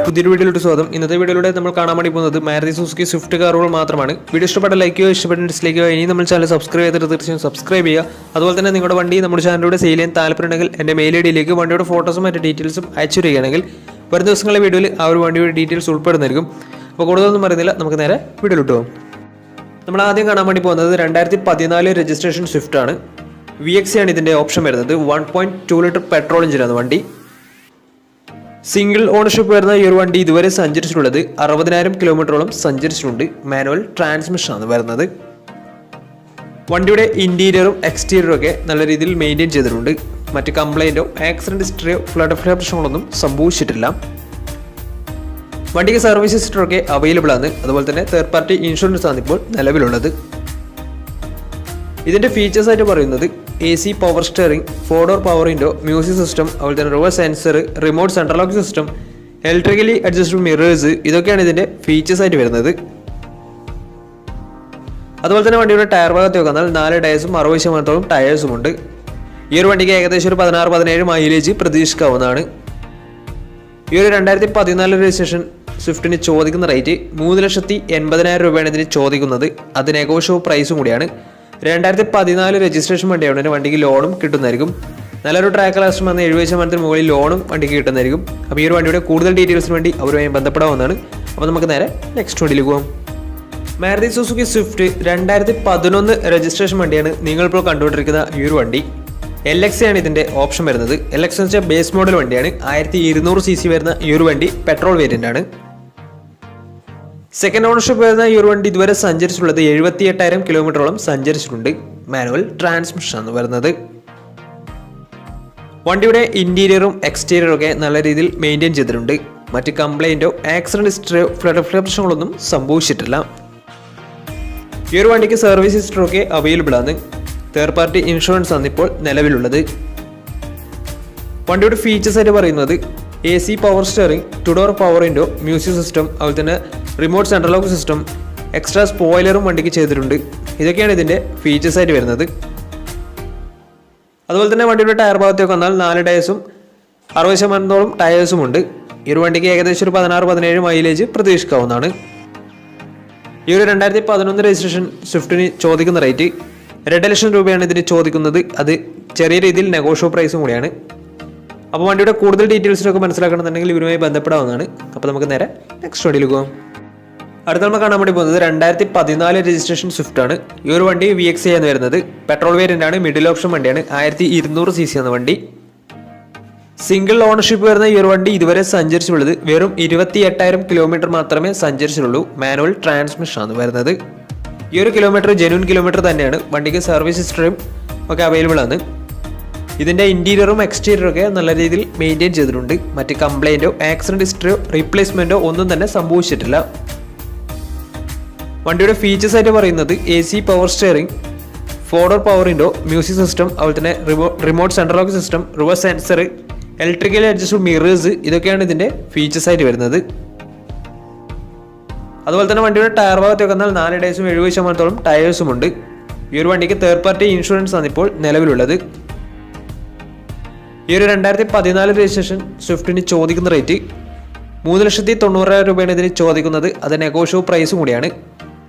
പുതിയൊരു വീഡിയോയിലോട്ട് സ്വാഗതം. ഇന്നത്തെ വീഡിയോയിലൂടെ നമ്മൾ കാണാൻ വേണ്ടി പോകുന്നത് മാരുതി സുസുക്കി സ്വിഫ്റ്റ് കാറുകൾ മാത്രമാണ്. വീഡിയോ ഇഷ്ടപ്പെട്ട ലൈക്ക് ചെയ്യുക, ഇഷ്ടപ്പെട്ട ഡിസ്ലൈക്ക് ചെയ്യുക. ഇനി നമ്മൾ ചാനൽ സബ്സ്ക്രൈബ് ചെയ്തിട്ട് തീർച്ചയായും സബ്സ്ക്രൈബ് ചെയ്യുക. അതുപോലെ തന്നെ നിങ്ങളുടെ വണ്ടി നമ്മുടെ ചാനലിലൂടെ സെയിൽ ചെയ്യാൻ താല്പര്യമുണ്ടെങ്കിൽ എൻ്റെ മെയിൽ ഐഡിയിലേക്ക് വണ്ടിയുടെ ഫോട്ടോസും മറ്റു ഡീറ്റെയിൽസും അയച്ചു തരികയാണെങ്കിൽ വരും ദിവസങ്ങളിലെ വീഡിയോയിൽ ആ ഒരു വണ്ടിയുടെ ഡീറ്റെയിൽസ് ഉൾപ്പെടുന്നതായിരിക്കും. അപ്പോൾ കൂടുതലൊന്നും പറയുന്നില്ല, നമുക്ക് നേരെ വീഡിയോയിലോട്ട് പോകും. നമ്മൾ ആദ്യം കാണാൻ വേണ്ടി പോകുന്നത് 2014 രജിസ്ട്രേഷൻ സ്വിഫ്റ്റ് ആണ്. VXC ആണ് ഇതിൻ്റെ ഓപ്ഷൻ വരുന്നത്. 1.2 ലിറ്റർ പെട്രോൾ എഞ്ചിനാണ് വണ്ടി. സിംഗിൾ ഓണർഷിപ്പ് വരുന്ന ഈ ഒരു വണ്ടി ഇതുവരെ സഞ്ചരിച്ചിട്ടുള്ളത് 60,000 കിലോമീറ്ററോളം സഞ്ചരിച്ചിട്ടുണ്ട്. മാനുവൽ ട്രാൻസ്മിഷൻ ആണ് വരുന്നത്. വണ്ടിയുടെ ഇന്റീരിയറും എക്സ്റ്റീരിയറും ഒക്കെ നല്ല രീതിയിൽ മെയിൻറ്റെയിൻ ചെയ്തിട്ടുണ്ട്. മറ്റ് കംപ്ലൈൻറ്റോ ആക്സിഡന്റ് ഹിസ്റ്ററിയോ ഫ്ലഡ് പ്രശ്നങ്ങളൊന്നും സംഭവിച്ചിട്ടില്ല. വണ്ടിക്ക് സർവീസ് ഹിസ്റ്ററൊക്കെ അവൈലബിൾ ആണ്. അതുപോലെ തന്നെ തേർഡ് പാർട്ടി ഇൻഷുറൻസ് ആണ് ഇപ്പോൾ നിലവിലുള്ളത്. ഇതിൻ്റെ ഫീച്ചേഴ്സ് ആയിട്ട് പറയുന്നത് AC power steering, 4 door power window, music system, അതുപോലെ തന്നെ reverse sensor, remote central lock system, electrically adjustable mirrors, ഇതൊക്കെയാണ് ഇതിൻ്റെ ഫീച്ചേഴ്സ് ആയിട്ട് വരുന്നത്. അതുപോലെ തന്നെ വണ്ടിയുടെ ടയർ ഭാഗത്ത് നോക്കിയാൽ 4 ടയേഴ്സും 60% ടയേഴ്സും ഉണ്ട്. ഈ ഒരു വണ്ടിക്ക് ഏകദേശം ഒരു 16-17 മൈലേജ് പ്രതീക്ഷിക്കാവുന്നതാണ്. ഈ ഒരു 2014 രജിസ്ട്രേഷൻ സ്വിഫ്റ്റിന് ചോദിക്കുന്ന റേറ്റ് 3,80,000 രൂപയാണ് ഇതിന് ചോദിക്കുന്നത്. അത് നെഗോഷ്യബിൾ പ്രൈസും കൂടിയാണ്. 2014 രജിസ്ട്രേഷൻ വണ്ടിയാണ്. വണ്ടിക്ക് ലോണും കിട്ടുന്നതായിരിക്കും. നല്ലൊരു ട്രാക്ക് ലാസ്റ്റ് വന്ന് 70% മുകളിൽ ലോണും വണ്ടിക്ക് കിട്ടുന്നതായിരിക്കും. അപ്പോൾ ഈ ഒരു വണ്ടിയുടെ കൂടുതൽ ഡീറ്റെയിൽസിന് വേണ്ടി അവരുമായി ബന്ധപ്പെടാവുന്നതാണ്. അപ്പോൾ നമുക്ക് നേരെ നെക്സ്റ്റ് വണ്ടിയിലേക്ക് പോകാം. മാരുതി സുസുക്കി സ്വിഫ്റ്റ് 2011 രജിസ്ട്രേഷൻ വണ്ടിയാണ് നിങ്ങളിപ്പോൾ കണ്ടുകൊണ്ടിരിക്കുന്ന ഈ ഒരു വണ്ടി. LXC ആണ് ഇതിൻ്റെ ഓപ്ഷൻ വരുന്നത്. LX എന്ന് വെച്ചാൽ ബേസ് മോഡൽ വണ്ടിയാണ്. 1200 cc വരുന്ന ഈ ഒരു വണ്ടി പെട്രോൾ വേരിയൻ്റ് ആണ്. സെക്കൻഡ് ഓണർഷിപ്പ് വരുന്ന ഈ ഒരു വണ്ടി ഇതുവരെ സഞ്ചരിച്ചിട്ടുള്ളത് 78,000 കിലോമീറ്ററോളം സഞ്ചരിച്ചിട്ടുണ്ട്. മാനുവൽ ട്രാൻസ്മിഷൻ ആണ് വരുന്നത്. വണ്ടിയുടെ ഇന്റീരിയറും എക്സ്റ്റീരിയറും ഒക്കെ നല്ല രീതിയിൽ മെയിൻറ്റെയിൻ ചെയ്തിട്ടുണ്ട്. മറ്റ് കംപ്ലൈൻറ്റോ ആക്സിഡന്റ് ഹിസ്റ്ററിയോ ഫ്ലഡ് പ്രശ്നങ്ങളൊന്നും സംഭവിച്ചിട്ടില്ല. ഈ ഒരു വണ്ടിക്ക് സർവീസ് ഹിസ്റ്ററൊക്കെ അവൈലബിൾ ആണ്. തേർഡ് പാർട്ടി ഇൻഷുറൻസ് ആണ് ഇപ്പോൾ നിലവിലുള്ളത്. വണ്ടിയുടെ ഫീച്ചേഴ്സ് ആയിട്ട് പറയുന്നത് AC power steering, 2 door power window, music system, അതുപോലെ തന്നെ remote central lock system, extra സ്പോയിലറും വണ്ടിക്ക് ചെയ്തിട്ടുണ്ട്. ഇതൊക്കെയാണ് ഇതിൻ്റെ ഫീച്ചേഴ്സ് ആയിട്ട് വരുന്നത്. അതുപോലെ തന്നെ വണ്ടിയുടെ ടയർ ഭാഗത്തേക്ക് വന്നാൽ 4 ടയേഴ്സും 60% ടയേഴ്സും ഉണ്ട്. ഈ ഒരു വണ്ടിക്ക് ഏകദേശം ഒരു 16-17 മൈലേജ് പ്രതീക്ഷിക്കാവുന്നതാണ്. ഈ ഒരു 2011 രജിസ്ട്രേഷൻ സ്വിഫ്റ്റിന് ചോദിക്കുന്ന റേറ്റ് 2 ലക്ഷം രൂപയാണ് ഇതിന് ചോദിക്കുന്നത്. അത് ചെറിയ രീതിയിൽ നെഗോഷ്യബിൾ പ്രൈസും കൂടിയാണ്. അപ്പോൾ വണ്ടിയുടെ കൂടുതൽ ഡീറ്റെയിൽസിനൊക്കെ മനസ്സിലാക്കണമെന്നുണ്ടെങ്കിൽ ഇവരുമായി ബന്ധപ്പെടാവുന്നതാണ്. അപ്പോൾ നമുക്ക് നേരെ നെക്സ്റ്റ് വണ്ടിയിലേക്ക് പോകാം. അടുത്ത നമ്മൾ കാണാൻ വേണ്ടി പോകുന്നത് 2014 രജിസ്ട്രേഷൻ സ്വിഫ്റ്റ് ആണ്. ഈ ഒരു വണ്ടി VXC ആണ് വരുന്നത്. പെട്രോൾ വേരിയൻ്റ് ആണ്. മിഡിൽ ഓപ്ഷൻ വണ്ടിയാണ്. 1200 cc എന്ന വണ്ടി. സിംഗിൾ ഓണർഷിപ്പ് വരുന്ന ഈ ഒരു വണ്ടി ഇതുവരെ സഞ്ചരിച്ചിട്ടുള്ളത് വെറും 28,000 കിലോമീറ്റർ മാത്രമേ സഞ്ചരിച്ചിട്ടുള്ളൂ. മാനുവൽ ട്രാൻസ്മിഷൻ ആണ് വരുന്നത്. ഈ ഒരു കിലോമീറ്റർ ജെന്യൂൻ കിലോമീറ്റർ തന്നെയാണ്. വണ്ടിക്ക് സർവീസ് ഹിസ്റ്ററിയും ഒക്കെ അവൈലബിൾ ആണ്. ഇതിൻ്റെ ഇന്റീരിയറും എക്സ്റ്റീരിയറും ഒക്കെ നല്ല രീതിയിൽ മെയിൻറ്റെയിൻ ചെയ്തിട്ടുണ്ട്. മറ്റ് കംപ്ലൈൻറ്റോ ആക്സിഡന്റ് ഹിസ്റ്ററിയോ റീപ്ലേസ്മെൻറ്റോ ഒന്നും തന്നെ സംഭവിച്ചിട്ടില്ല. വണ്ടിയുടെ ഫീച്ചേഴ്സ് ആയിട്ട് പറയുന്നത് AC power steering, 4 door power window, music system, അതുപോലെ തന്നെ remote central lock system, reverse sensor, electrically adjustable mirrors, ഇതൊക്കെയാണ് ഇതിൻ്റെ ഫീച്ചേഴ്സ് ആയിട്ട് വരുന്നത്. അതുപോലെ തന്നെ വണ്ടിയുടെ ടയർ ഭാഗത്തേക്ക് വന്നാൽ 4 ടയേഴ്സും 70% ടയേഴ്സും ഉണ്ട്. ഈ ഒരു വണ്ടിക്ക് തേർഡ് പാർട്ടി ഇൻഷുറൻസ് ആണ് ഇപ്പോൾ നിലവിലുള്ളത്. ഈ ഒരു 2014 രജിസ്ട്രേഷൻ സ്വിഫ്റ്റിന് ചോദിക്കുന്ന റേറ്റ് 3,90,000 രൂപയാണ് ഇതിന് ചോദിക്കുന്നത്. അത് നെഗോഷ്യബിൾ പ്രൈസും കൂടിയാണ്.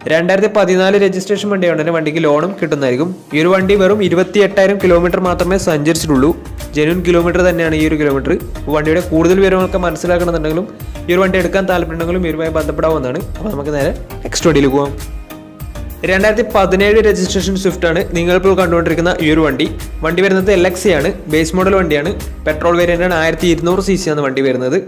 2014 രജിസ്ട്രേഷൻ വണ്ടിയാണ്. വണ്ടിക്ക് ലോണും കിട്ടുന്നതായിരിക്കും. ഈ ഒരു വണ്ടി വെറും 28,000 കിലോമീറ്റർ മാത്രമേ സഞ്ചരിച്ചിട്ടുള്ളൂ. ജെന്യൂൻ കിലോമീറ്റർ തന്നെയാണ് ഈ ഒരു കിലോമീറ്റർ. വണ്ടിയുടെ കൂടുതൽ വിവരങ്ങളൊക്കെ മനസ്സിലാക്കണമെന്നുണ്ടെങ്കിലും ഈ ഒരു വണ്ടി എടുക്കാൻ താല്പര്യമുണ്ടെങ്കിലും ഇവരുമായി ബന്ധപ്പെടാവുന്നതാണ്. അപ്പോൾ നമുക്ക് നേരെ നെക്സ്റ്റ് വണ്ടിയിൽ പോകാം. 2017 രജിസ്ട്രേഷൻ സ്വിഫ്റ്റ് ആണ് നിങ്ങളിപ്പോൾ കണ്ടുകൊണ്ടിരിക്കുന്ന ഈ ഒരു വണ്ടി. വണ്ടി വരുന്നത് LXC ആണ്. ബേസ് മോഡൽ വണ്ടിയാണ്. പെട്രോൾ വേരിയൻ്റ് ആണ്. 1200 cc ആണ് വണ്ടി വരുന്നത്.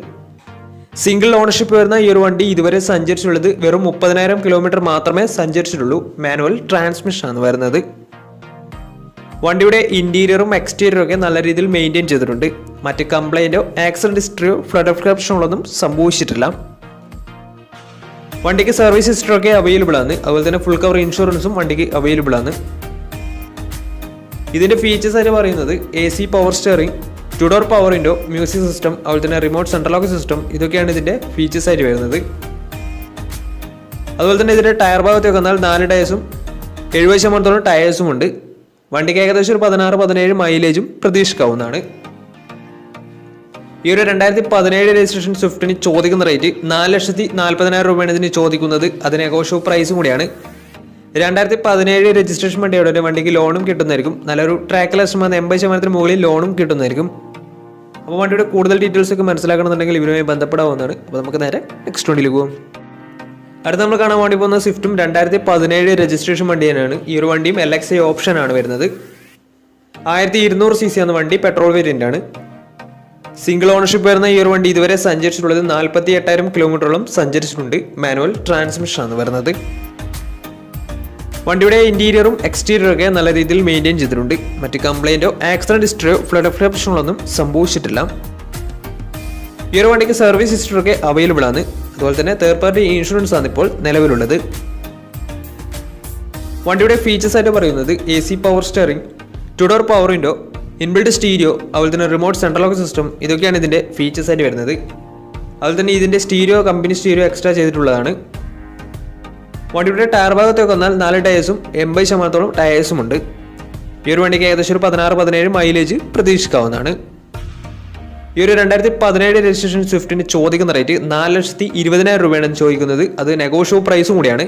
സിംഗിൾ ഓണർഷിപ്പ് വരുന്ന ഈ ഒരു വണ്ടി ഇതുവരെ സഞ്ചരിച്ചിട്ടുള്ളത് വെറും 30,000 കിലോമീറ്റർ മാത്രമേ സഞ്ചരിച്ചിട്ടുള്ളൂ. മാനുവൽ ട്രാൻസ്മിഷൻ ആണ് വരുന്നത്. വണ്ടിയുടെ ഇന്റീരിയറും എക്സ്റ്റീരിയറും ഒക്കെ നല്ല രീതിയിൽ മെയിൻറ്റെയിൻ ചെയ്തിട്ടുണ്ട്. മറ്റ് കംപ്ലൈൻറ്റോ ആക്സിഡന്റ് ഹിസ്റ്ററിയോ ഫ്ലഡ് പ്രശ്നങ്ങളൊന്നും സംഭവിച്ചിട്ടില്ല. വണ്ടിക്ക് സർവീസ് ഹിസ്റ്ററൊക്കെ അവൈലബിൾ ആണ്. അതുപോലെ തന്നെ ഫുൾ കവർ ഇൻഷുറൻസും വണ്ടിക്ക് അവൈലബിൾ ആണ്. ഇതിൻ്റെ ഫീച്ചേഴ്സ് ആയിട്ട് പറയുന്നത് AC power steering, 2 door power window, music system, അതുപോലെ തന്നെ റിമോട്ട് സെൻട്രൽ ലോക്ക് സിസ്റ്റം, ഇതൊക്കെയാണ് ഇതിൻ്റെ ഫീച്ചേഴ്സ് ആയിട്ട് വരുന്നത്. അതുപോലെ തന്നെ ഇതിൻ്റെ ടയർ ഭാഗത്തേക്ക് വന്നാൽ 4 ടയേഴ്സും 70% ടയേഴ്സും ഉണ്ട്. വണ്ടിക്ക് ഏകദേശം ഒരു 16-17 മൈലേജും പ്രതീക്ഷിക്കാവുന്നതാണ്. ഈ ഒരു 2017 രജിസ്ട്രേഷൻ സ്വിഫ്റ്റിന് ചോദിക്കുന്ന റേറ്റ് 4,40,000 രൂപയാണ് ഇതിന് ചോദിക്കുന്നത്. അതിന് നെഗോഷ്യബിൾ പ്രൈസും കൂടിയാണ്. 2017 രജിസ്ട്രേഷൻ വണ്ടിയുടെ വണ്ടിക്ക് ലോണും കിട്ടുന്നതായിരിക്കും. നല്ലൊരു ട്രാക്ക്ലെസ് 80% മുകളിൽ ലോണും കിട്ടുന്നതായിരിക്കും. അപ്പോൾ വണ്ടിയുടെ കൂടുതൽ ഡീറ്റെയിൽസ് ഒക്കെ മനസ്സിലാക്കണമെന്നുണ്ടെങ്കിൽ ഇവരുമായി ബന്ധപ്പെടാവുന്നതാണ്. അപ്പോൾ നമുക്ക് നേരെ നെക്സ്റ്റ് വണ്ടിയിൽ പോകും. അടുത്ത നമ്മൾ കാണാൻ വേണ്ടി പോകുന്ന സ്വിഫ്റ്റും 2017 രജിസ്ട്രേഷൻ വണ്ടി തന്നെയാണ്. ഈ ഒരു വണ്ടിയും LXI ഓപ്ഷനാണ് വരുന്നത്. 1200 cc എന്ന വണ്ടി പെട്രോൾ വേരിയൻ്റ് ആണ്. സിംഗിൾ ഓണർഷിപ്പ് വരുന്ന ഈ ഒരു വണ്ടി ഇതുവരെ സഞ്ചരിച്ചിട്ടുള്ളത് 48,000 കിലോമീറ്ററോളം സഞ്ചരിച്ചിട്ടുണ്ട്. മാനുവൽ ട്രാൻസ്മിഷൻ ആണ് വരുന്നത്. വണ്ടിയുടെ ഇന്റീരിയറും എക്സ്റ്റീരിയറും ഒക്കെ നല്ല രീതിയിൽ മെയിൻറ്റെയിൻ ചെയ്തിട്ടുണ്ട്. മറ്റ് കംപ്ലൈൻറ്റോ ആക്സിഡന്റ് ഹിസ്റ്ററിയോ ഫ്ലഡ് പ്രശ്നങ്ങളൊന്നും സംഭവിച്ചിട്ടില്ല. ഈ ഒരു വണ്ടിക്ക് സർവീസ് ഹിസ്റ്ററൊക്കെ അവൈലബിൾ ആണ്. അതുപോലെ തന്നെ തേർഡ് പാർട്ടി ഇൻഷുറൻസ് ആണ് ഇപ്പോൾ നിലവിലുള്ളത്. വണ്ടിയുടെ ഫീച്ചേഴ്സ് ആയിട്ട് പറയുന്നത് AC power steering, 2-door power window, inbuilt stereo, അതുപോലെ തന്നെ റിമോട്ട് സെൻട്രൽ ലോക്ക് സിസ്റ്റം, ഇതൊക്കെയാണ് ഇതിന്റെ ഫീച്ചേഴ്സ് ആയിട്ട് വരുന്നത്. അതുപോലെ തന്നെ ഇതിന്റെ സ്റ്റീരിയോ കമ്പനി സ്റ്റീരിയോ എക്സ്ട്രാ ചെയ്തിട്ടുള്ളതാണ്. വണ്ടിയുടെ ടയർ ഭാഗത്തൊക്കെ വന്നാൽ 4 ടയേഴ്സും 80% ടയേഴ്സും ഉണ്ട്. ഈ ഒരു വണ്ടിക്ക് ഏകദേശം ഒരു 16-17 മൈലേജ് പ്രതീക്ഷിക്കാവുന്നതാണ്. ഈ ഒരു 2017 രജിസ്ട്രേഷൻ സ്വിഫ്റ്റിന് ചോദിക്കുന്ന റേറ്റ് 4,20,000 രൂപയാണ് ചോദിക്കുന്നത്. അത് നെഗോഷ്യബിൾ പ്രൈസും കൂടിയാണ്.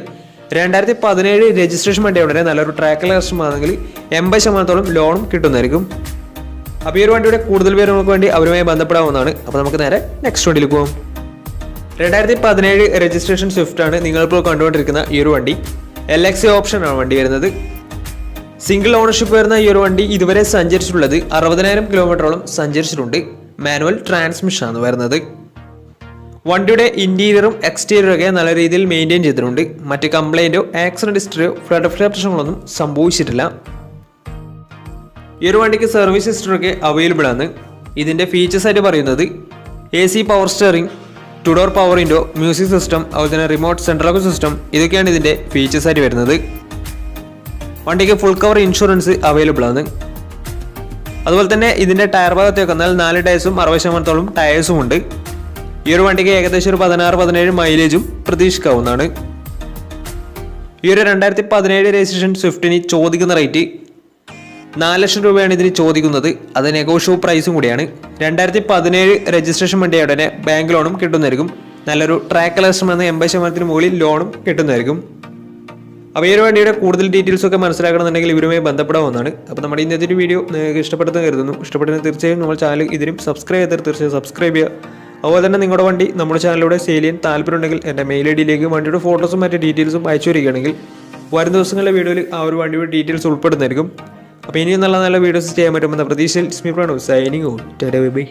2017 രജിസ്ട്രേഷൻ വണ്ടിയുടെ നല്ലൊരു ട്രാക്ക്ലെസ് ആണെങ്കിൽ 80% ലോണും കിട്ടുന്നതായിരിക്കും. അപ്പോൾ ഈ ഒരു വണ്ടിയുടെ കൂടുതൽ വിവരങ്ങൾക്ക് വേണ്ടി അവരുമായി ബന്ധപ്പെടാവുന്നതാണ്. അപ്പോൾ നമുക്ക് നേരെ നെക്സ്റ്റ് വണ്ടിയിൽ പോകും. 2017 രജിസ്ട്രേഷൻ സ്വിഫ്റ്റ് ആണ് നിങ്ങളിപ്പോൾ കണ്ടുകൊണ്ടിരിക്കുന്ന ഈ ഒരു വണ്ടി. LXI ഓപ്ഷനാണ് വണ്ടി വരുന്നത്. സിംഗിൾ ഓണർഷിപ്പ് വരുന്ന ഈ ഒരു വണ്ടി ഇതുവരെ സഞ്ചരിച്ചിട്ടുള്ളത് 60,000 കിലോമീറ്ററോളം സഞ്ചരിച്ചിട്ടുണ്ട്. മാനുവൽ ട്രാൻസ്മിഷൻ ആണ് വരുന്നത്. വണ്ടിയുടെ ഇന്റീരിയറും എക്സ്റ്റീരിയറും ഒക്കെ നല്ല രീതിയിൽ മെയിൻറ്റെയിൻ ചെയ്തിട്ടുണ്ട്. മറ്റ് കംപ്ലൈൻറ്റോ ആക്സിഡന്റ് ഹിസ്റ്ററിയോ ഫ്ലഡ് പ്രശ്നങ്ങളൊന്നും സംഭവിച്ചിട്ടില്ല. ഈ ഒരു വണ്ടിക്ക് സർവീസ് ഹിസ്റ്ററൊക്കെ അവൈലബിൾ ആണ്. ഇതിന്റെ ഫീച്ചേഴ്സ് ആയിട്ട് പറയുന്നത് AC power steering, 2-door power window, music system, അതുപോലെ തന്നെ റിമോട്ട് സെൻട്രൽ ലോക്ക് സിസ്റ്റം, ഇതൊക്കെയാണ് ഇതിന്റെ ഫീച്ചേഴ്സ് ആയിട്ട് വരുന്നത്. വണ്ടിക്ക് ഫുൾ കവർ ഇൻഷുറൻസ് അവൈലബിൾ ആണ്. അതുപോലെ തന്നെ ഇതിന്റെ ടയർ ഭാഗത്തേക്ക് വന്നാൽ 4 ടയേഴ്സും 60% ടയേഴ്സും ഉണ്ട്. ഈ ഒരു വണ്ടിക്ക് ഏകദേശം ഒരു 16-17 മൈലേജും പ്രതീക്ഷിക്കാവുന്നതാണ്. ഈ ഒരു 2017 രജിസ്ട്രേഷൻ സ്വിഫ്റ്റിന് ചോദിക്കുന്ന റേറ്റ് 4 ലക്ഷം രൂപയാണ് ഇതിന് ചോദിക്കുന്നത്. അത് നെഗോഷ്യബിൾ പ്രൈസും കൂടിയാണ്. 2017 രജിസ്ട്രേഷൻ വണ്ടിയുടെ ബാങ്ക് ലോണും കിട്ടുന്നതായിരിക്കും. നല്ലൊരു ട്രാക്ക്ലെസ് 80% മുകളിൽ ലോണും കിട്ടുന്നതായിരിക്കും. അപ്പോൾ ഈ ഒരു വണ്ടിയുടെ കൂടുതൽ ഡീറ്റെയിൽസ് ഒക്കെ മനസ്സിലാക്കണമെന്നുണ്ടെങ്കിൽ ഇവരുമായി ബന്ധപ്പെടാവുന്നതാണ്. അപ്പോൾ നമ്മുടെ ഇന്നത്തെ ഒരു വീഡിയോ നിങ്ങൾക്ക് ഇഷ്ടപ്പെട്ടെന്ന് കരുതുന്നു. ഇഷ്ടപ്പെട്ടെന്ന് തീർച്ചയായും നമ്മൾ ചാനൽ ഇതിനും സബ്സ്ക്രൈബ് ചെയ്താൽ തീർച്ചയായും സബ്സ്ക്രൈബ് ചെയ്യുക. അതുപോലെ തന്നെ നിങ്ങളുടെ വണ്ടി നമ്മുടെ ചാനലിലൂടെ സെയിൽ ചെയ്യാൻ താല്പര്യമുണ്ടെങ്കിൽ എൻ്റെ മെയിൽ ഐഡിയിലേക്ക് വണ്ടിയുടെ ഫോട്ടോസും മറ്റു ഡീറ്റെയിൽസും അയച്ചു വരികയാണെങ്കിൽ വരും ദിവസങ്ങളിലെ വീഡിയോയിൽ ആ ഒരു വണ്ടിയുടെ ഡീറ്റെയിൽസ് ഉൾപ്പെടുന്നതായിരിക്കും. അപ്പോൾ ഇനിയും നല്ല നല്ല വീഡിയോസ് ചെയ്യാൻ പറ്റുമെന്ന പ്രതീക്ഷയിൽ സ്മി Pranav signing on. Tata bye by.